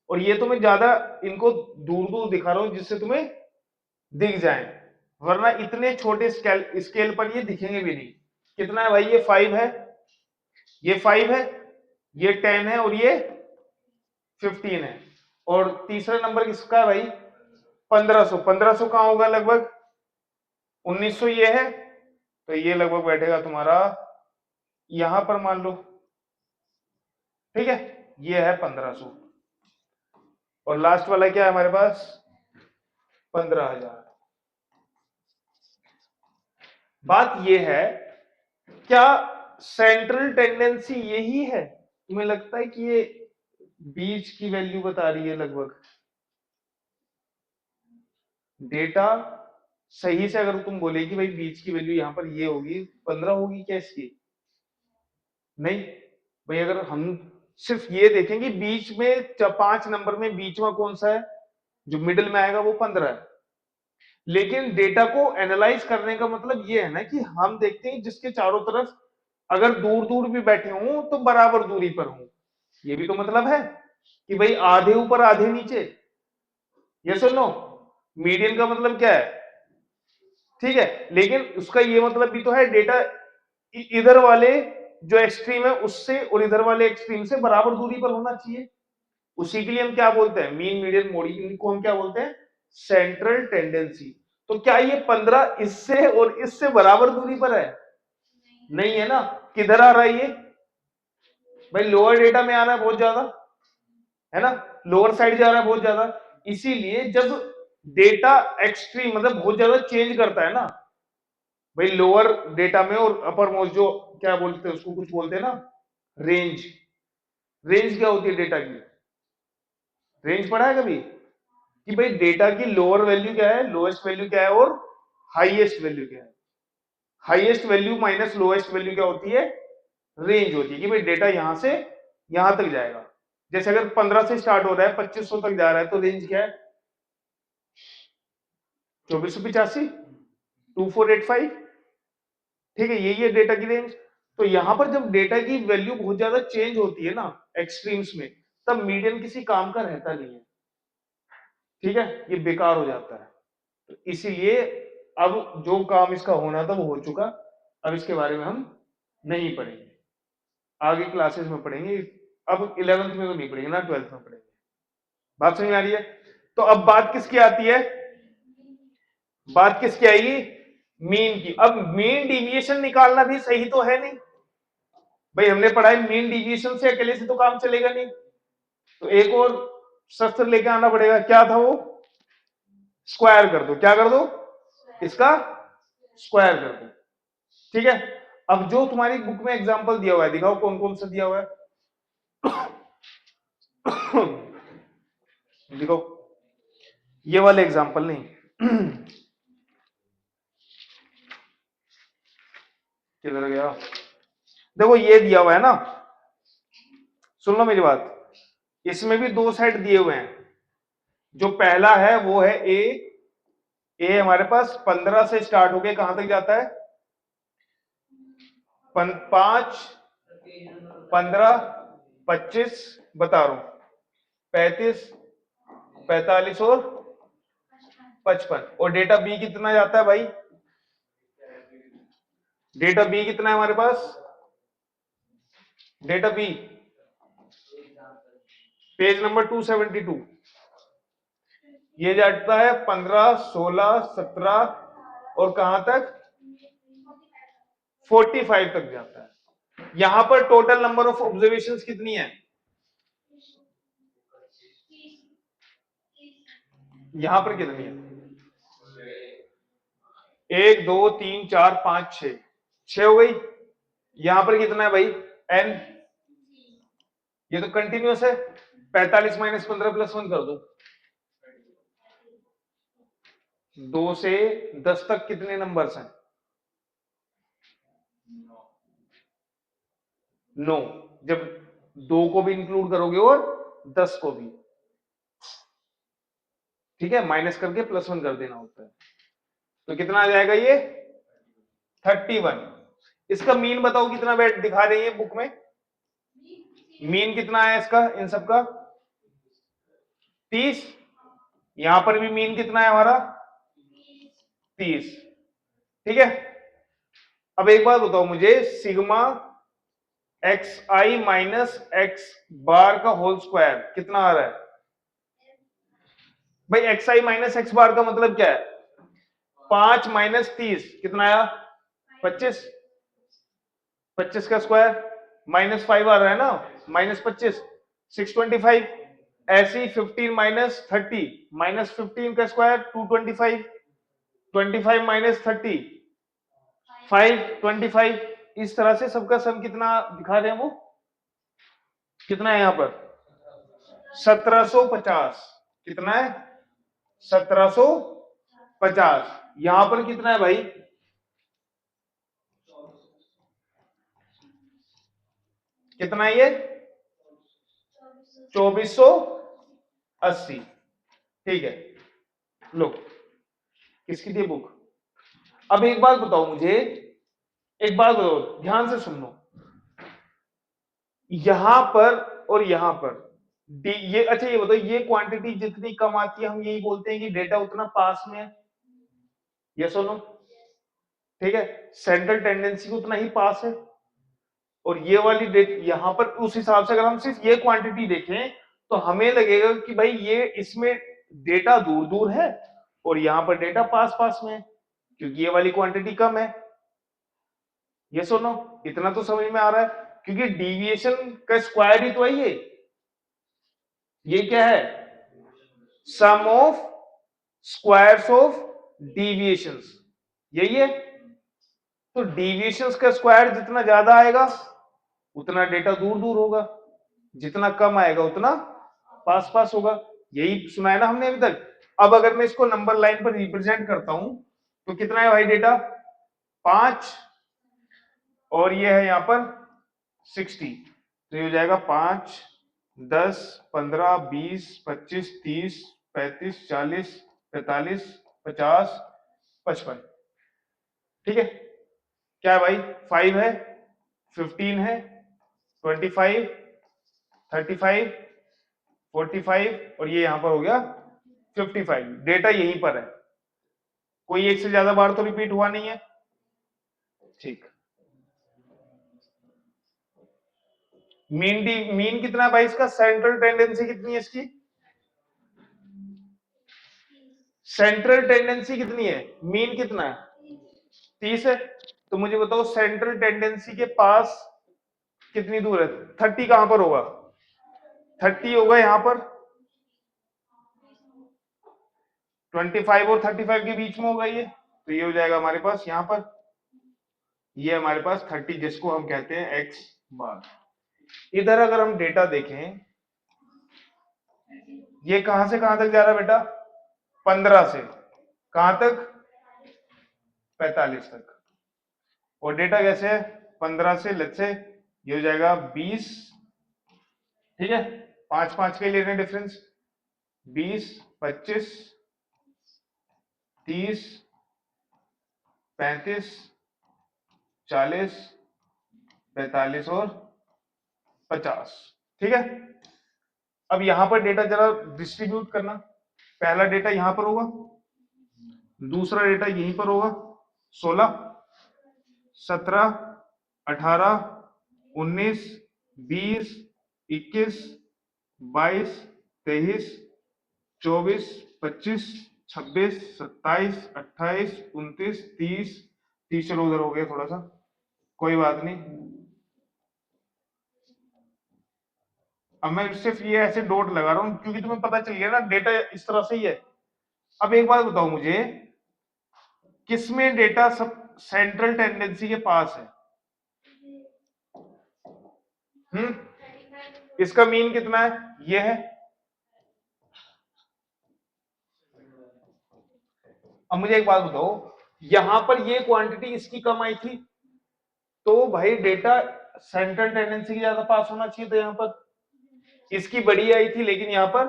Speaker 1: और ये तो मैं ज्यादा इनको दूर दूर दिखा रहा हूं जिससे तुम्हें दिख जाए, वरना इतने छोटे स्केल पर ये दिखेंगे भी नहीं। कितना है भाई? ये 5 है, ये 5 है, ये 10 है, और ये 15 है, और तीसरा नंबर किसका है भाई? 1,500। 1,500 कहां होगा? लगभग 1,900 ये है, तो ये लगभग बैठेगा तुम्हारा यहां पर मान लो। ठीक है, ये है 1,500, और लास्ट वाला क्या है हमारे पास? 15,000। बात ये है, क्या सेंट्रल टेंडेंसी यही है? तुम्हें लगता है कि ये बीच की वैल्यू बता रही है? लगभग डेटा सही से अगर तुम बोले कि भाई बीच की वैल्यू यहां पर ये होगी, 15 होगी क्या इसकी? नहीं भाई, अगर हम सिर्फ ये देखेंगे बीच में 5 नंबर में बीच में कौन सा है, जो मिडिल में आएगा वो 15 है। लेकिन डेटा को एनालाइज करने का मतलब ये है ना कि हम देखते हैं जिसके चारों तरफ अगर दूर दूर भी बैठे हूं तो बराबर दूरी पर हूं, ये भी तो मतलब है कि भाई आधे ऊपर आधे नीचे। ये सुनो, मीडियन का मतलब क्या है? ठीक है, लेकिन उसका ये मतलब भी तो है डेटा इधर वाले जो एक्सट्रीम है उससे और इधर वाले एक्सट्रीम से बराबर दूरी पर होना चाहिए। उसी के लिए हम क्या बोलते हैं, मीन मीडियन मोड, इनको हम क्या बोलते हैं, सेंट्रल टेंडेंसी। तो क्या ये 15 इससे और इससे बराबर दूरी पर है? नहीं है ना। किधर आ रहा है ये भाई? लोअर डेटा में आ रहा है बहुत ज्यादा, है ना, लोअर साइड जा रहा है बहुत ज्यादा। इसीलिए जब डेटा एक्सट्रीम मतलब बहुत ज्यादा चेंज करता है ना भाई, लोअर डेटा में और अपर मोस्ट जो क्या बोलते हैं उसको, कुछ बोलते हैं ना रेंज। रेंज क्या होती है डेटा की? रेंज पढ़ा है कभी कि भाई डेटा की लोअर वैल्यू क्या है, लोएस्ट वैल्यू क्या है और हाईएस्ट वैल्यू क्या है? Highest value minus lowest value क्या होती है? रेंज होती है कि भाई डेटा यहां से यहां तक जाएगा। जैसे अगर 15 से स्टार्ट हो रहा है 2500 तक जा रहा है तो रेंज क्या है? 2485, 2485। ठीक है, यही है डेटा की रेंज। तो यहां पर जब डेटा की वैल्यू बहुत ज्यादा चेंज होती है ना एक्सट्रीम्स में, तब मीडियन किसी काम का रहता नहीं है। ठीक है, ये बेकार हो जाता है। तो इसीलिए अब जो काम इसका होना था वो हो चुका, अब इसके बारे में हम नहीं पढ़ेंगे, आगे क्लासेस में पढ़ेंगे। अब 11th में तो नहीं पढ़ेंगे ना, 12th में पढ़ेंगे। बात समझ में आ रही है? तो अब बात किसकी आती है? बात किसकी आएगी? मीन की। अब मीन डिविएशन निकालना भी सही तो है नहीं भाई, हमने पढ़ा है मीन डिविएशन से अकेले से तो काम चलेगा नहीं, तो एक और शस्त्र लेके आना पड़ेगा। क्या था वो? स्क्वायर कर दो। क्या कर दो? इसका स्क्वायर कर दो। ठीक है, अब जो तुम्हारी बुक में एग्जांपल दिया हुआ है दिखाओ कौन कौन सा दिया हुआ है। देखो, ये वाले एग्जांपल नहीं। किधर गया? देखो ये दिया हुआ है ना, सुन लो मेरी बात, इसमें भी दो सेट दिए हुए हैं। जो पहला है वो है ए हमारे पास 15 से स्टार्ट होके कहां तक जाता है? 5, 15, 25, बता रहा हूं, 35, 45 और 55। और डेटा बी कितना जाता है भाई? डेटा बी कितना है हमारे पास? डेटा बी पेज नंबर 272, ये जाता है 15, 16, 17 और कहां तक? 45 तक जाता है। यहां पर टोटल नंबर ऑफ ऑब्जर्वेशंस कितनी है? यहां पर कितनी है? 1, 2, 3, 4, 5, 6, 6 हो गई। यहां पर कितना है भाई? एन। ये तो कंटिन्यूस है। 45 माइनस 15 प्लस 1 कर दो। 2 से 10 तक कितने नंबर्स हैं? 9। जब 2 को भी इंक्लूड करोगे और 10 को भी, ठीक है, माइनस करके प्लस 1 कर देना होता है। तो कितना आ जाएगा ये? 31। इसका मीन बताओ कितना बैठ दिखा रही है बुक में? मीन कितना है इसका, इन सबका? 30। यहां पर भी मीन कितना है हमारा? 30। ठीक है, अब एक बात बताओ मुझे, sigma x i minus x बार का होल स्क्वायर कितना आ रहा है भाई? एक्स आई माइनस एक्स बार का मतलब क्या है? 5 माइनस 30 कितना आया? 25। 25 का स्क्वायर माइनस 5 आ रहा है ना, माइनस 25, 625। ऐसे ही 15 माइनस 30 माइनस 15 का स्क्वायर 225, 25 माइनस 30 525। इस तरह से सबका सम कितना दिखा रहे हैं वो? कितना है यहां पर? 1750। कितना है? 1750। यहां पर कितना है भाई? कितना है ये? 2480। ठीक है, लो, किसकी थी बुक? अब एक बात बताओ मुझे, एक बात बताओ, ध्यान से सुन लो। यहां पर और यहां पर ये, अच्छा ये बताओ, ये क्वांटिटी जितनी कम आती है हम यही बोलते हैं कि डेटा उतना पास में है? ये सुनो, ठीक है, सेंट्रल टेंडेंसी को उतना ही पास है। और ये वाली डेट यहां पर उस हिसाब से अगर हम सिर्फ ये क्वांटिटी देखें तो हमें लगेगा कि भाई ये इसमें डेटा दूर दूर है और यहां पर डेटा पास पास में है, क्योंकि ये वाली क्वांटिटी कम है। ये सुनो, इतना तो समझ में आ रहा है, क्योंकि डिविएशन का स्क्वायर ही तो है ये क्या है, सम ऑफ स्क्वायर्स ऑफ डिविएशंस, यही है। तो डिविएशंस का स्क्वायर जितना ज्यादा आएगा उतना डेटा दूर दूर होगा, जितना कम आएगा उतना पास पास होगा। यही सुना है ना हमने अभी तक। अब अगर मैं इसको नंबर लाइन पर रिप्रेजेंट करता हूं तो कितना है भाई डेटा, 5, और ये है यहां पर 60, तो ये हो जाएगा 5, 10, 15, 20, 25, 30, 35, 40, 45, 50, 55। ठीक है, क्या है भाई, 5 है, 15 है, 25, 35, 45 और ये यहां पर हो गया 55। डेटा यहीं पर है, कोई एक से ज्यादा बार तो रिपीट हुआ नहीं है। ठीक, मीन कितना है भाई इसका, सेंट्रल टेंडेंसी कितनी है इसकी, सेंट्रल टेंडेंसी कितनी है, मीन कितना है, 30 है। तो मुझे बताओ सेंट्रल टेंडेंसी के पास कितनी दूर है, 30 कहां पर होगा, 30 होगा यहां पर, 25 और 35 के बीच में होगा ये, तो ये हो जाएगा हमारे पास यहां पर, ये हमारे पास 30 जिसको हम कहते हैं एक्स बार। इधर अगर हम डेटा देखें, ये कहां से कहां तक जा रहा है बेटा, 15 से कहां तक, 45 तक। और डेटा कैसे है, 15 से लेट्स से ये हो जाएगा 20, ठीक है, 5 5 के ले रहे हैं डिफरेंस, 20, 25, 30, 35, 40, 45 और 50। ठीक है, अब यहां पर डेटा जरा डिस्ट्रीब्यूट करना, पहला डेटा यहां पर होगा, दूसरा डेटा यहीं पर होगा, 16, 17, 18, 19, 20, 21, 22, 23, 24, 25, 26, 27, 28, 29, 30, 30 चलो उधर हो गया थोड़ा सा, कोई बात नहीं। अब मैं सिर्फ ये ऐसे डॉट लगा रहा हूं क्योंकि तुम्हें पता चल गया ना डेटा इस तरह से ही है। अब एक बात बताओ मुझे, किसमें डेटा सब सेंट्रल टेंडेंसी के पास है, इसका मीन कितना है, ये है। अब मुझे एक बात बताओ, यहां पर ये क्वांटिटी इसकी कम आई थी, तो भाई डेटा सेंट्रल टेंडेंसी के ज्यादा पास होना चाहिए था, यहां पर इसकी बड़ी आई थी लेकिन यहां पर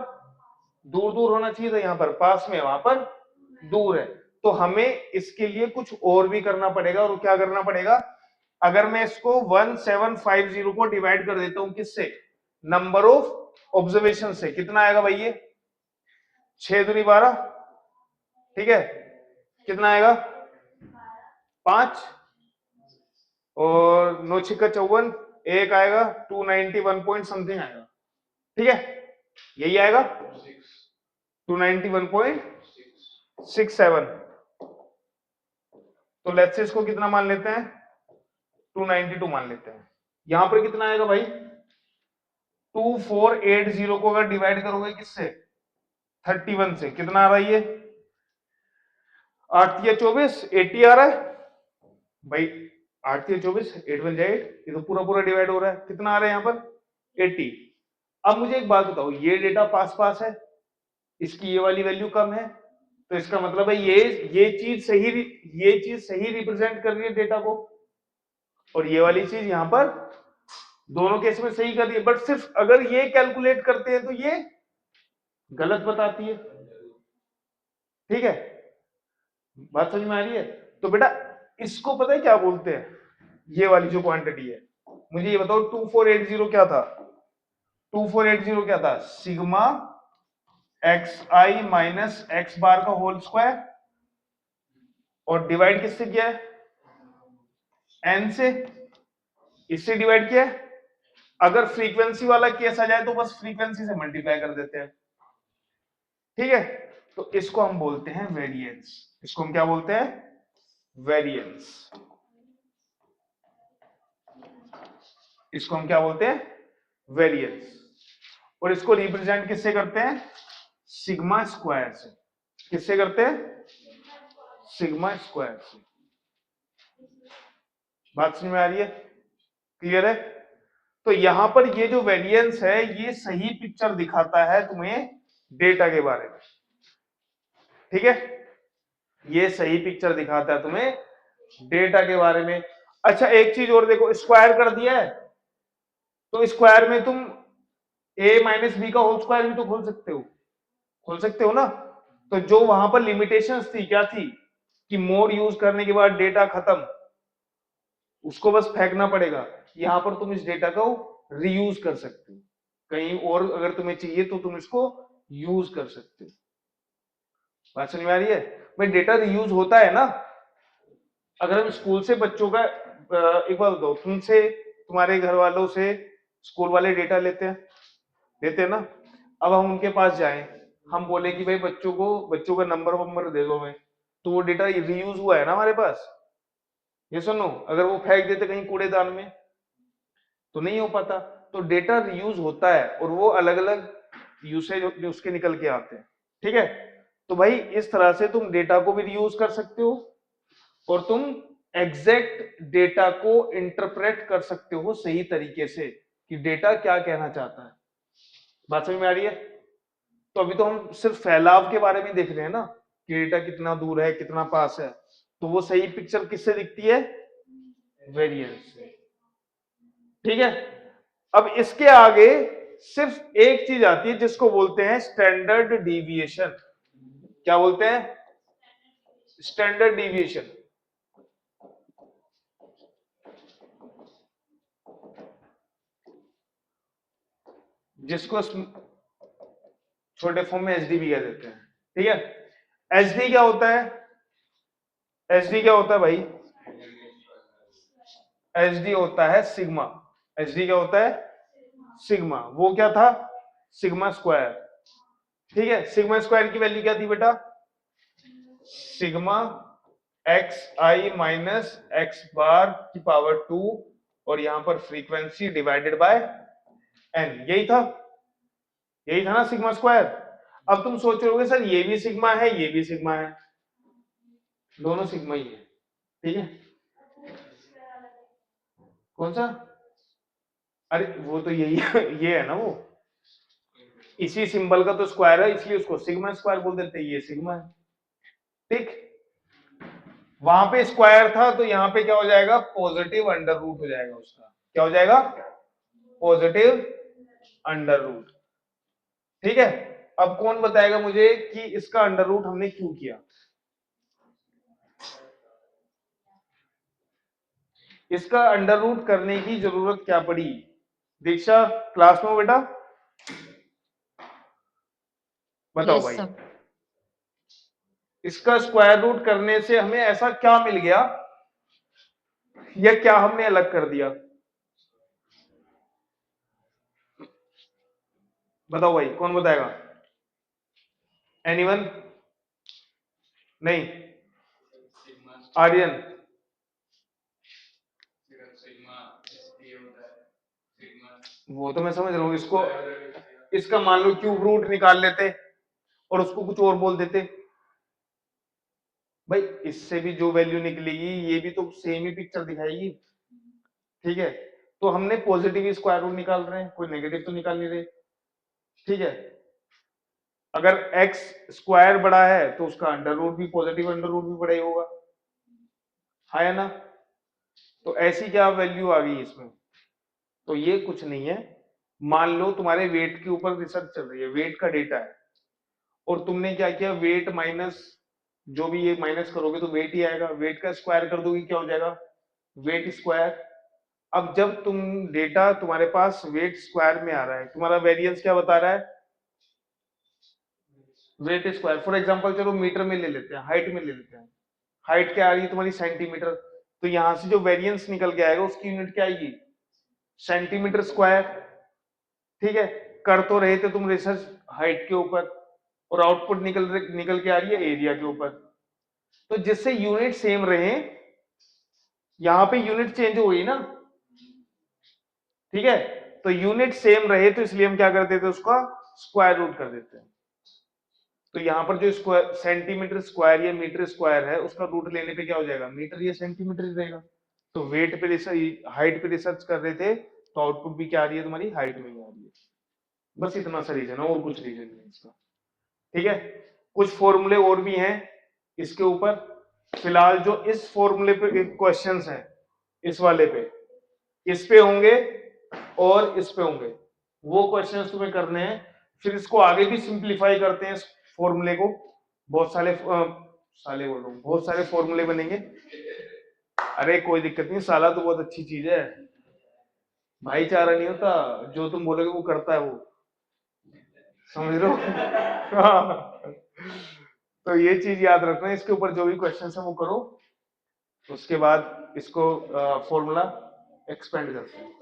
Speaker 1: दूर दूर होना चाहिए था, यहां पर पास में वहां पर दूर है। तो हमें इसके लिए कुछ और भी करना पड़ेगा, और क्या करना पड़ेगा, अगर मैं इसको 1750 को डिवाइड कर देता हूं किससे, नंबर ऑफ ऑब्जर्वेशन से, कितना आएगा भाई ये, 6 दूनी 12, ठीक है, कितना आएगा 5 और 9 6 54, एक आएगा 291 पॉइंट समथिंग आएगा, ठीक है, यही आएगा 291.67। तो लेट्स से इसको कितना मान लेते हैं, 292 मान लेते हैं। यहां पर कितना आएगा भाई, 2480 को अगर डिवाइड करोगे किससे, 31 से, कितना आ रहा है ये, 8 या 24, 80 आ रहा है भाई, 8 या 24, 8 बन जाए 8, ये तो पूरा पूरा डिवाइड हो रहा है, कितना आ रहा है यहाँ पर 80। अब मुझे एक बात बताओ, ये डेटा पास पास है, इसकी ये वाली वैल्यू कम है, तो इसका मतलब है ये चीज सही रिप्रेजेंट कर रही है डेटा को, और ये वाली चीज यहां पर दोनों केस में सही कर रही है, बट सिर्फ अगर ये कैलकुलेट करते हैं तो ये गलत बताती है। ठीक है, बात समझ में आ रही है। तो बेटा इसको पता है क्या बोलते हैं, ये वाली जो क्वांटिटी है, मुझे ये बताओ 2480 क्या था, 2480 क्या था, sigma x i minus x बार का होल स्क्वायर, और डिवाइड किससे किया है, n से, इससे डिवाइड किया है। अगर फ्रीक्वेंसी वाला केस आ जाए तो बस फ्रीक्वेंसी से मल्टीप्लाई कर देते हैं, ठीक है। तो इसको हम बोलते हैं वेरिएंस। इसको हम क्या बोलते हैं? वेरिएंस। इसको हम क्या बोलते हैं? वेरिएंस। और इसको रिप्रेजेंट किससे करते हैं? सिग्मा स्क्वायर से। किससे करते हैं? सिग्मा स्क्वायर से। बात समझ में आ रही है? क्लियर है? तो यहां पर ये जो वेरिएंस है ये सही पिक्चर दिखाता है तुम्हें डेटा के बारे में, ठीक है। ये सही पिक्चर दिखाता है तुम्हें डेटा के बारे में। अच्छा एक चीज और देखो, स्क्वायर कर दिया है तो स्क्वायर में तुम a माइनस बी का होल स्क्वायर भी तो खोल सकते हो, खोल सकते हो ना। तो जो वहां पर लिमिटेशंस थी क्या थी कि मोड यूज करने के बाद डेटा खत्म, उसको बस फेंकना पड़ेगा। यहां पर तुम इस डेटा को रीयूज कर सकते हो, कहीं और अगर तुम्हें चाहिए तो तुम इसको यूज कर सकते हो। बात समझ में आ रही है? भाई डेटा रीयूज होता है ना। अगर हम स्कूल से बच्चों का एक बार बताओ, तुमसे तुम्हारे घर वालों से स्कूल वाले डेटा लेते हैं ना। अब हम उनके पास जाएं, हम बोले कि भाई बच्चों का नंबर दे दो हमें, तो वो डेटा रीयूज हुआ है ना हमारे पास। ये सुनो, अगर वो फेंक देते कहीं कूड़ेदान में तो नहीं हो पाता। तो डेटा रीयूज होता है और वो अलग अलग यूसेज उसके निकल के आते हैं, ठीक है। तो भाई इस तरह से तुम डेटा को भी रीयूज कर सकते हो और तुम एग्जैक्ट डेटा को इंटरप्रेट कर सकते हो सही तरीके से कि डेटा क्या कहना चाहता है। बात समझ में आ रही है? तो अभी तो हम सिर्फ फैलाव के बारे में देख रहे हैं ना कि डेटा कितना दूर है कितना पास है। तो वो सही पिक्चर किससे दिखती है? वेरिएंस से, ठीक है। अब इसके आगे सिर्फ एक चीज आती है जिसको बोलते हैं स्टैंडर्ड डिविएशन। क्या बोलते हैं? Standard deviation. जिसको छोटे फॉर्म में एचडी भी कह देते हैं, ठीक है। एचडी क्या होता है? एचडी क्या होता है भाई? एचडी होता है सिग्मा। एचडी क्या होता है? सिग्मा। वो क्या था? सिग्मा स्क्वायर, ठीक है। सिग्मा स्क्वायर की वैल्यू क्या थी बेटा? Sigma x i minus x बार की पावर 2 और यहां पर फ्रीक्वेंसी डिवाइडेड बाय एन। यही था ना सिग्मा स्क्वायर। अब तुम सोच रहे होगे सर ये भी सिग्मा है ये भी सिग्मा है, दोनों सिग्मा ही है, ठीक है। कौन सा? अरे वो तो यही है, ये है ना वो, इसी सिंबल का तो स्क्वायर है इसलिए उसको सिग्मा स्क्वायर बोल देते हैं। ये सिग्मा है, ठीक। वहां पे स्क्वायर था तो यहाँ पे क्या हो जाएगा? पॉजिटिव अंडर रूट हो जाएगा उसका। क्या हो जाएगा? पॉजिटिव अंडर रूट, ठीक है। अब कौन बताएगा मुझे कि इसका अंडर रूट हमने क्यों किया? इसका अंडर रूट करने की जरूरत क्या पड़ी? दीक्षा क्लास में हो बेटा? बताओ
Speaker 2: Yes,
Speaker 1: भाई।
Speaker 2: sir.
Speaker 1: इसका स्क्वायर रूट करने से हमें ऐसा क्या मिल गया या क्या हमने अलग कर दिया? बताओ भाई, कौन बताएगा? एनीवन? नहीं। आर्यन? वो तो मैं समझ रहा हूं। इसको इसका मान लो क्यूब रूट निकाल लेते और उसको कुछ और बोल देते, भाई इससे भी जो वैल्यू निकलेगी ये भी तो सेम ही पिक्चर दिखाएगी, ठीक है। तो हमने पॉजिटिव स्क्वायर रूट निकाल रहे हैं, कोई नेगेटिव तो निकाल नहीं रहे, ठीक है। अगर एक्स स्क्वायर बड़ा है तो उसका अंडर रूट भी, पॉजिटिव अंडर रूट भी बड़ा ही होगा, है ना। तो ऐसी क्या वैल्यू आ गई इसमें? तो ये कुछ नहीं है। मान लो तुम्हारे वेट के ऊपर रिसर्च चल रही है, वेट का डेटा है और तुमने क्या किया, वेट माइनस जो भी ये माइनस करोगे तो वेट ही आएगा, वेट का स्क्वायर कर दोगे क्या हो जाएगा? Weight square. अब जब तुम डेटा तुम्हारे पास वेट स्क्वायर में आ रहा है, तुम्हारा वेरिएंस क्या बता रहा है? Weight square. फॉर एग्जांपल चलो मीटर में ले लेते हैं, हाइट में ले लेते हैं। हाइट क्या आ रही है तुम्हारी? सेंटीमीटर। तो यहां से जो वेरिएंस निकल के आएगा उसकी यूनिट क्या आएगी, सेंटीमीटर स्क्वायर। ठीक है, कर तो रहे थे तुम रिसर्च हाइट के ऊपर, और आउटपुट निकल के आ रही है एरिया के ऊपर। तो जिससे यूनिट सेम रहे, यहां पे यूनिट चेंज हो गई ना, ठीक है, तो यूनिट सेम रहे तो इसलिए हम क्या कर देते हैं, उसका स्क्वायर रूट कर देते हैं। तो यहां पर जो स्क्वायर सेंटीमीटर स्क्वायर या मीटर स्क्वायर है उसका रूट लेने पे क्या हो जाएगा, मीटर या सेंटीमीटर ही रहेगा। तो वेट पे रिसर्च, हाइट पे रिसर्च कर रहे थे तो आउटपुट भी क्या आ रही है तुम्हारी, हाइट में ही आ रही है। बस इतना सा रीजन है, और कुछ रीजन नहीं इसका। ठीक है, कुछ फॉर्मूले और भी हैं इसके ऊपर। फिलहाल जो इस फॉर्मूले पे क्वेश्चंस हैं, इस वाले पे, इस पे होंगे और इस पे होंगे, वो क्वेश्चंस तुम्हें करने हैं। फिर इसको आगे भी सिंप्लीफाई करते हैं इस फॉर्मूले को, बहुत साले बोल रहा हूँ, बहुत सारे फॉर्मूले बनेंगे। अरे कोई दिक्कत नहीं, साला तो बहुत अच्छी चीज है, भाईचारा नहीं होता, जो तुम बोलोगे वो करता है वो, समझ रहे हो। हाँ। तो ये चीज याद रखना, इसके ऊपर जो भी क्वेश्चन है वो करो, उसके बाद इसको फॉर्मूला एक्सपेंड करते हैं।